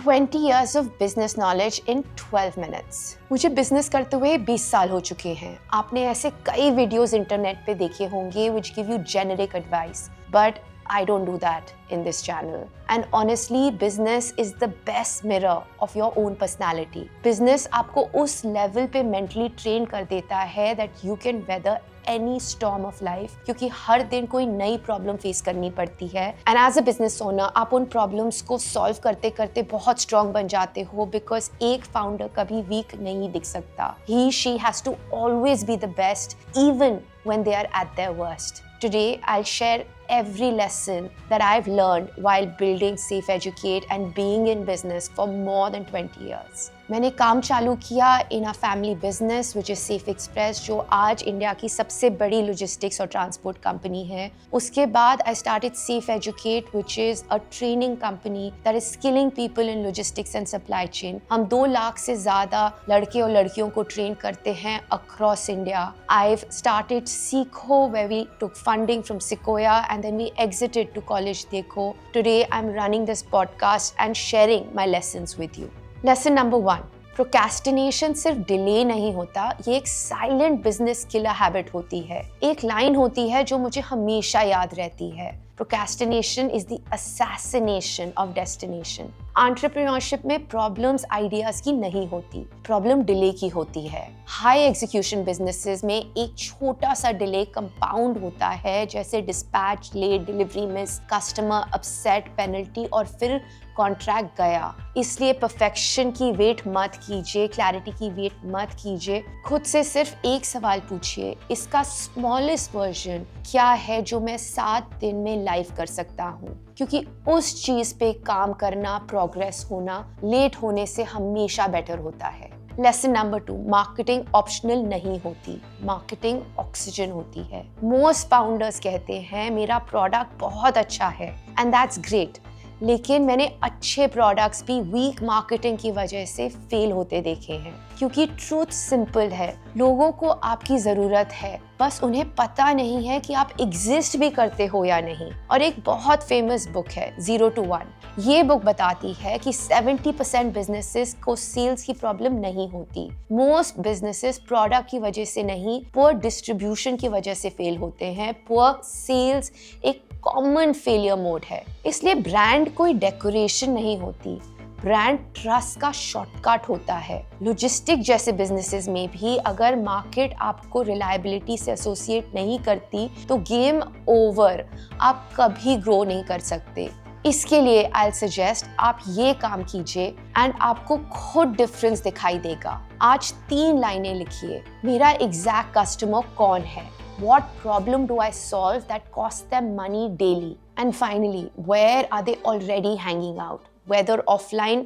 20 years of business knowledge in 12 minutes। मुझे business करते हुए 20 साल हो चुके हैं। आपने ऐसे कई वीडियोस इंटरनेट पे देखे होंगे which give you generic advice, but I don't do that in this channel. And honestly, business is the best mirror of your own personality. Business आपको उस level पे mentally train कर देता है that you can weather any storm of life, क्योंकि हर दिन कोई नई प्रॉब्लम फेस करनी पड़ती है। And as a business owner आप उन प्रॉब्लम्स को सॉल्व करते करते बहुत स्ट्रॉन्ग बन जाते हो, बिकॉज एक फाउंडर कभी वीक नहीं दिख सकता। He she has to always be the best even when they are at their worst. Today, I'll share every lesson that I've learned while building Safe Educate and being in business for more than 20 years. मैंने काम चालू किया in a family business which is Safe Express, जो आज India की सबसे बड़ी logistics और transport company है। उसके बाद I started Safe Educate, which is a training company that is skilling people in logistics and supply chain. हम 2 लाख से ज़्यादा लड़के और लड़कियों को ट्रेन करते हैं across India. I've started Seekho, where we took funding from Sequoia and then we exited to College Dekho. Today I'm running this podcast and sharing my lessons with you. Lesson number 1. Procrastination सिर्फ delay नहीं होता, ये एक silent business killer habit होती है। एक line होती है जो मुझे हमेशा याद रहती है, procrastination is the assassination of destination. Entrepreneurship में प्रॉब्लम्स आइडियाज की नहीं होती, प्रॉब्लम डिले की होती है। हाई एग्जीक्यूशन बिजनेसेस में एक छोटा सा डिले कंपाउंड होता है, जैसे dispatch late, delivery miss, customer upset, penalty और फिर कॉन्ट्रैक्ट गया। इसलिए परफेक्शन की वेट मत कीजिए, क्लैरिटी की वेट मत कीजिए। खुद से सिर्फ एक सवाल पूछिए, इसका स्मॉलेस्ट वर्जन क्या है जो मैं 7 दिन में लाइव कर सकता हूँ? क्योंकि उस चीज पे काम करना, प्रोग्रेस होना लेट होने से हमेशा बेटर होता है। लेसन नंबर 2, मार्केटिंग ऑप्शनल नहीं होती, मार्केटिंग ऑक्सीजन होती है। मोस्ट फाउंडर्स कहते हैं मेरा प्रोडक्ट बहुत अच्छा है, एंड दैट्स ग्रेट, लेकिन मैंने अच्छे प्रोडक्ट्स भी वीक मार्केटिंग की वजह से फेल होते देखे हैं। क्योंकि ट्रूथ सिंपल है, लोगों को आपकी ज़रूरत है, बस उन्हें पता नहीं है कि आप एग्जिस्ट भी करते हो या नहीं। और एक बहुत फेमस बुक है 0 to 1। ये बुक बताती है कि 70% बिजनेसेस को सेल्स की प्रॉब्लम नहीं होती। मोस्ट बिजनेसेस प्रोडक्ट की वजह से नहीं, पुअर डिस्ट्रीब्यूशन की वजह से फेल होते हैं। पुअर सेल्स एक कॉमन फेलियर मोड है। इसलिए ब्रांड कोई डेकोरेशन नहीं होती, ब्रांड ट्रस्ट का शॉर्टकट होता है। लॉजिस्टिक जैसे बिजनेसेस में भी अगर मार्केट आपको रिलायबिलिटी से एसोसिएट नहीं करती तो गेम ओवर, आप कभी ग्रो नहीं कर सकते। इसके लिए आई सजेस्ट आप ये काम कीजिए एंड आपको खुद डिफरेंस दिखाई देगा। आज 3 लाइनें लिखिए। मेरा एग्जैक्ट कस्टमर कौन है? What problem do I solve that costs them money daily? And finally, where are they already hanging out? Whether offline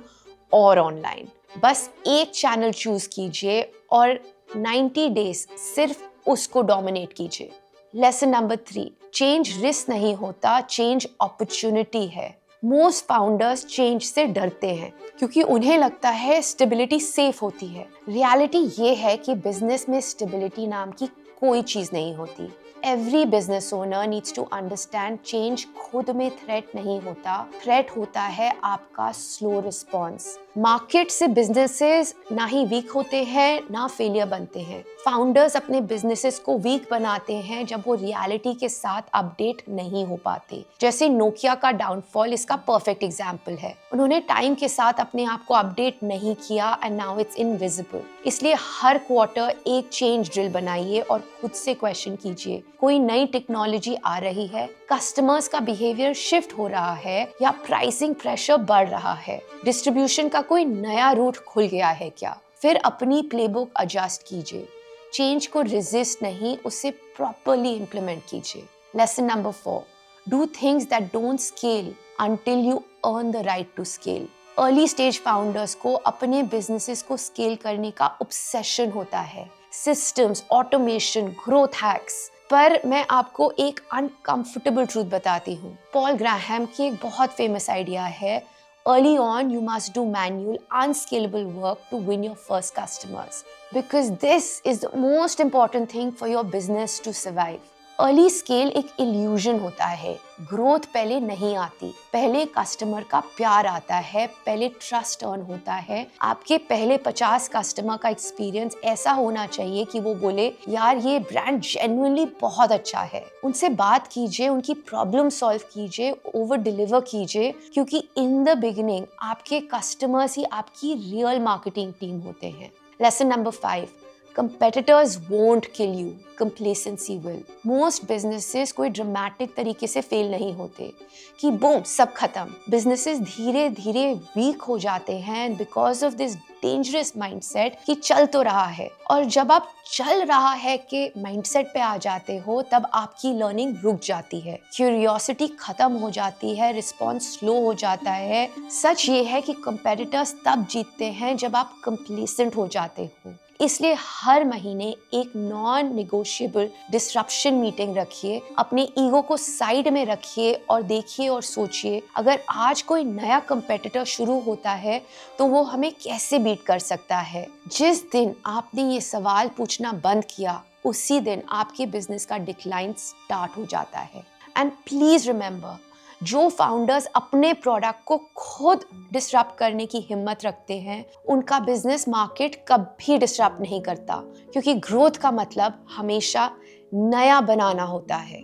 or online. बस एक चैनल चूज कीजिए और 90 डेज सिर्फ उसको डोमिनेट कीजिए। लेसन नंबर 3, चेंज रिस्क नहीं होता, चेंज अपॉर्चुनिटी है। मोस्ट फाउंडर्स चेंज से डरते हैं क्योंकि उन्हें लगता है स्टेबिलिटी सेफ होती है। रियलिटी ये है कि बिजनेस में स्टेबिलिटी नाम की कोई चीज नहीं होती। Every business owner needs to understand change खुद में थ्रेट नहीं होता, थ्रेट होता है आपका स्लो रिस्पॉन्स। मार्केट से बिजनेसेस ना ही वीक होते हैं ना फेलियर बनते हैं। फाउंडर्स अपने बिजनेसेस को वीक बनाते हैं जब वो रियलिटी के साथ अपडेट नहीं हो पाते। जैसे नोकिया का डाउनफॉल इसका परफेक्ट एग्जाम्पल है। उन्होंने टाइम के साथ अपने आप को अपडेट नहीं किया एंड नाउ इट्स इनविजिबल। इसलिए हर क्वार्टर एक चेंज ड्रिल बनाइए और खुद से क्वेश्चन कीजिए, कोई नई टेक्नोलॉजी आ रही है, कस्टमर्स का बिहेवियर शिफ्ट हो रहा है या प्राइसिंग प्रेशर बढ़ रहा है, डिस्ट्रीब्यूशन का कोई नया रूट खुल गया है क्या? फिर अपनी प्लेबुक एडजस्ट कीजिए। चेंज को रेजिस्ट नहीं, उसे प्रॉपर्ली इंप्लीमेंट कीजिए। Lesson number 4, do things that don't scale until you earn the right to scale. Early stage founders को अपने बिजनेसेस को स्केल करने का ऑब्सेशन होता है, सिस्टम्स, ऑटोमेशन, ग्रोथ हैक्स। पर मैं आपको एक अनकंफर्टेबल ट्रूथ बताती हूँ। पॉल ग्राहम की एक बहुत फेमस आइडिया है, early on you must do manual unscalable work to win your first customers, because this is the most important thing for your business to survive. Early scale एक illusion होता है, growth पहले नहीं आती, पहले customer का प्यार आता है, पहले ट्रस्ट अर्न होता है। आपके पहले 50 कस्टमर का एक्सपीरियंस ऐसा होना चाहिए कि वो बोले यार ये ब्रांड जेन्युइनली बहुत अच्छा है। उनसे बात कीजिए, उनकी प्रॉब्लम सॉल्व कीजिए, ओवर डिलीवर कीजिए, क्योंकि इन द बिगिनिंग आपके कस्टमर्स ही आपकी रियल मार्केटिंग टीम होते हैं। Lesson number 5, competitors won't kill you, complacency will. Most businesses कोई ड्रामेटिक तरीके से फेल नहीं होते कि बूम सब खत्म। बिजनेसेस धीरे धीरे वीक हो जाते हैं because of this dangerous mindset कि चल तो रहा है। और जब आप चल रहा है के माइंडसेट पे आ जाते हो तब आपकी लर्निंग रुक जाती है, क्यूरियोसिटी खत्म हो जाती है, रिस्पॉन्स स्लो हो जाता है। सच ये है कि कंपेटिटर्स तब जीतते हैं जब आप कंप्लेसेंट हो जाते हो। इसलिए हर महीने एक नॉन नेगोशिएबल डिसरप्शन मीटिंग रखिए, अपने ईगो को साइड में रखिए और देखिए और सोचिए अगर आज कोई नया कंपेटिटर शुरू होता है तो वो हमें कैसे बीट कर सकता है। जिस दिन आपने ये सवाल पूछना बंद किया उसी दिन आपके बिजनेस का डिक्लाइन स्टार्ट हो जाता है। एंड प्लीज रिमेंबर, जो फाउंडर्स अपने प्रोडक्ट को खुद डिसरप्ट करने की हिम्मत रखते हैं उनका बिजनेस मार्केट कभी डिसरप्ट नहीं करता, क्योंकि ग्रोथ का मतलब हमेशा नया बनाना होता है।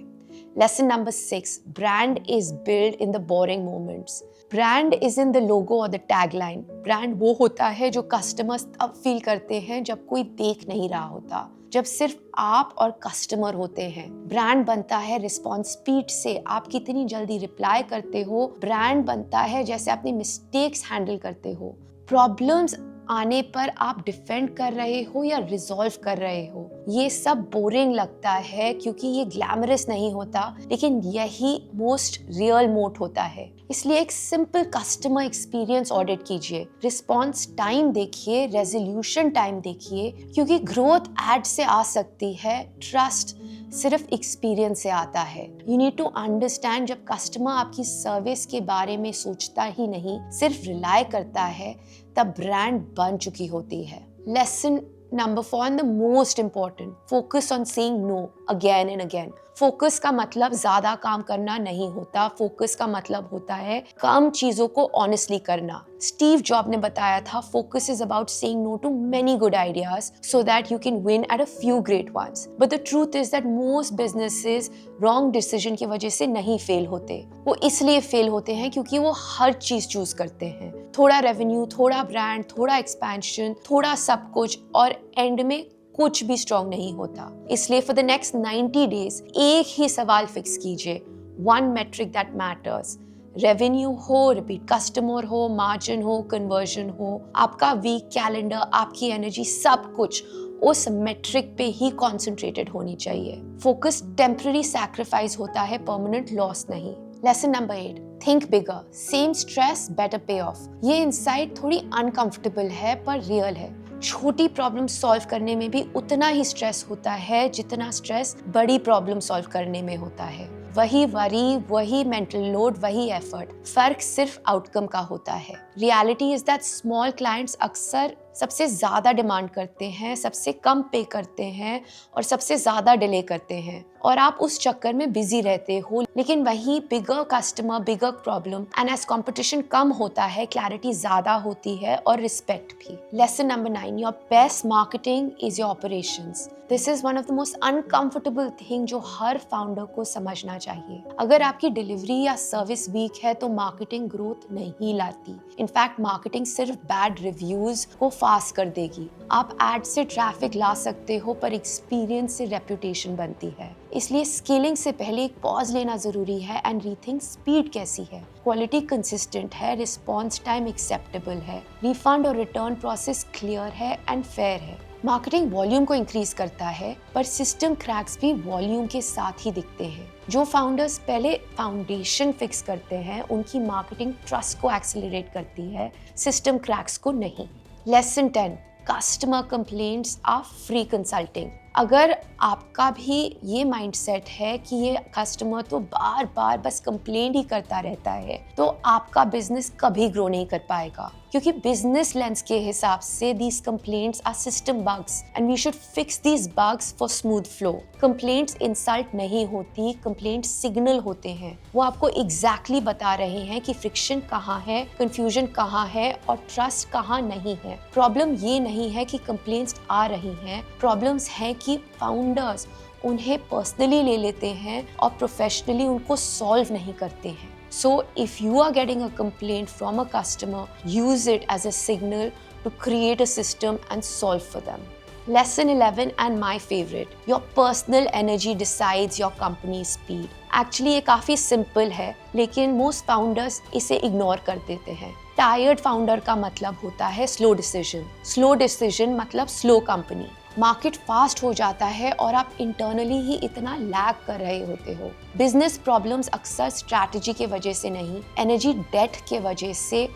Lesson number 6, brand is build in the boring moments. Brand is in the logo और द टैगलाइन। ब्रांड वो होता है जो कस्टमर्स तब फील करते हैं जब कोई देख नहीं रहा होता, जब सिर्फ आप और कस्टमर होते हैं। ब्रांड बनता है रिस्पॉन्स स्पीड से, आप कितनी जल्दी रिप्लाई करते हो। ब्रांड बनता है जैसे अपने मिस्टेक्स हैंडल करते हो। प्रॉब्लम्स आने पर आप डिफेंड कर रहे हो या रिजॉल्व कर रहे हो। ये सब बोरिंग लगता है क्योंकि ये ग्लैमरस नहीं होता, लेकिन यही मोस्ट रियल मोड होता है। इसलिए एक सिंपल कस्टमर एक्सपीरियंस ऑडिट कीजिए, रिस्पॉन्स टाइम देखिए, रेजोल्यूशन टाइम देखिए, क्योंकि ग्रोथ एड से आ सकती है, ट्रस्ट सिर्फ एक्सपीरियंस से आता है। यू नीड टू अंडरस्टैंड, जब कस्टमर आपकी सर्विस के बारे में सोचता ही नहीं, सिर्फ रिलाई करता है, तब ब्रांड बन चुकी होती है। Lesson number 4 and the most important, focus on saying no again and again. Focus का मतलब ज्यादा काम करना नहीं होता, फोकस का मतलब होता है कम चीजों को ऑनेस्टली करना। स्टीव जॉब ने बताया था, focus is about saying no to many good ideas so that you can win at a few great ones. But the truth is that most businesses wrong decision की वजह से नहीं fail होते। वो इसलिए फेल होते हैं क्योंकि वो हर चीज चूज करते हैं, थोड़ा रेवेन्यू, थोड़ा ब्रांड, थोड़ा एक्सपेंशन, थोड़ा सब कुछ, और एंड में कुछ भी स्ट्रॉन्ग नहीं होता। इसलिए फॉर द नेक्स्ट 90 डेज एक ही सवाल फिक्स कीजिए, one metric that matters. Revenue हो, रिपीट कस्टमर हो, मार्जिन हो, कन्वर्जन हो, आपका वीक कैलेंडर, आपकी एनर्जी, सब कुछ उस मेट्रिक पे ही कॉन्सेंट्रेटेड होनी चाहिए। फोकस टेम्पररी सैक्रिफाइस होता है, परमानेंट लॉस नहीं। लेसन नंबर 8, थिंक बिगर, सेम स्ट्रेस बेटर पे ऑफ। ये इनसाइट थोड़ी अनकंफर्टेबल है पर रियल है। छोटी प्रॉब्लम सॉल्व करने में भी उतना ही स्ट्रेस होता है जितना स्ट्रेस बड़ी प्रॉब्लम सॉल्व करने में होता है। वही वरी, वही मेंटल लोड, वही एफर्ट, फर्क सिर्फ आउटकम का होता है। Reality is that small clients अक्सर सबसे ज्यादा डिमांड करते हैं, सबसे कम पे करते हैं और सबसे ज्यादा डिले करते हैं, और आप उस चक्कर में बिजी रहते हो। लेकिन वही bigger customer, bigger problem, and edge competition कम होता है, क्लैरिटी ज्यादा होती है और रिस्पेक्ट भी। Lesson number 9, your best marketing is your operations. This is one of the most uncomfortable thing जो हर फाउंडर को समझना चाहिए। अगर आपकी डिलीवरी या सर्विस वीक है तो मार्केटिंग ग्रोथ नहीं लाती। इनफैक्ट मार्केटिंग सिर्फ बैड रिव्यूज को फास्ट कर देगी। आप एड से ट्रैफिक ला सकते हो पर एक्सपीरियंस से रेपुटेशन बनती है। इसलिए स्केलिंग से पहले एक पॉज लेना जरूरी है एंड रीथिंक स्पीड कैसी है, क्वालिटी कंसिस्टेंट है, रिस्पॉन्स टाइम एक्सेप्टेबल है, रिफंड और रिटर्न प्रोसेस क्लियर है एंड फेयर है। मार्केटिंग वॉल्यूम को इंक्रीज करता है पर सिस्टम क्रैक्स भी वॉल्यूम के साथ ही दिखते हैं। जो फाउंडर्स पहले फाउंडेशन फिक्स करते हैं उनकी मार्केटिंग ट्रस्ट को एक्सेलरेट करती है, सिस्टम क्रैक्स को नहीं। Lesson 10, customer complaints are free consulting. अगर आपका भी ये माइंडसेट है कि ये कस्टमर तो बार बार बस कंप्लेंट ही करता रहता है तो आपका बिजनेस कभी ग्रो नहीं कर पाएगा। क्योंकि बिजनेस लेंस के हिसाब से these complaints are system bugs and we should fix these bugs for smooth flow. Complaints insult नहीं होती, complaints signal होते हैं। वो आपको exactly बता रहे हैं कि friction कहाँ है, confusion कहाँ है और trust कहाँ नहीं है। Problem ये नहीं है कि complaints आ रही हैं, problems है कि founders उन्हें पर्सनली ले लेते हैं और प्रोफेशनली उनको सॉल्व नहीं करते हैं। So if you are getting a complaint from a customer, use it as a signal to create a system and solve for them. Lesson 11 and my favorite, your personal energy decides your company's speed. Actually ये काफ़ी simple है, लेकिन most founders इसे ignore कर देते हैं। Tired founder का मतलब होता है स्लो डिसीजन। स्लो डिसीजन मतलब स्लो कंपनी। मार्केट फास्ट हो जाता है और आप इंटरनली ही इतना लैग कर रहे होते हो। बिजनेस प्रॉब्लम्स अक्सर स्ट्रैटेजी के वजह से नहीं, एनर्जी डेट के वजह से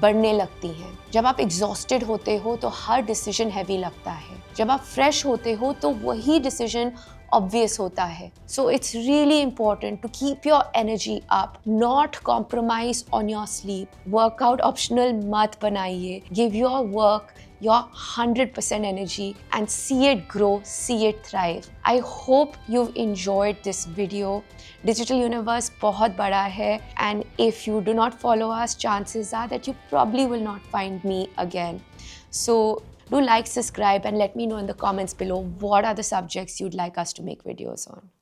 बढ़ने लगती हैं। जब आप एग्जॉस्टेड होते हो तो हर डिसीजन हैवी लगता है। जब आप फ्रेश होते हो तो वही डिसीजन obvious होता है। So it's really important to keep your energy up, not compromise on your sleep. Workout optional मत बनाइए। Give your work your 100% energy and see it grow, see it thrive. I hope you've enjoyed this video. Digital Universe बहुत बड़ा है and if you do not follow us, chances are that you probably will not find me again. So do like, subscribe and let me know in the comments below what are the subjects you'd like us to make videos on.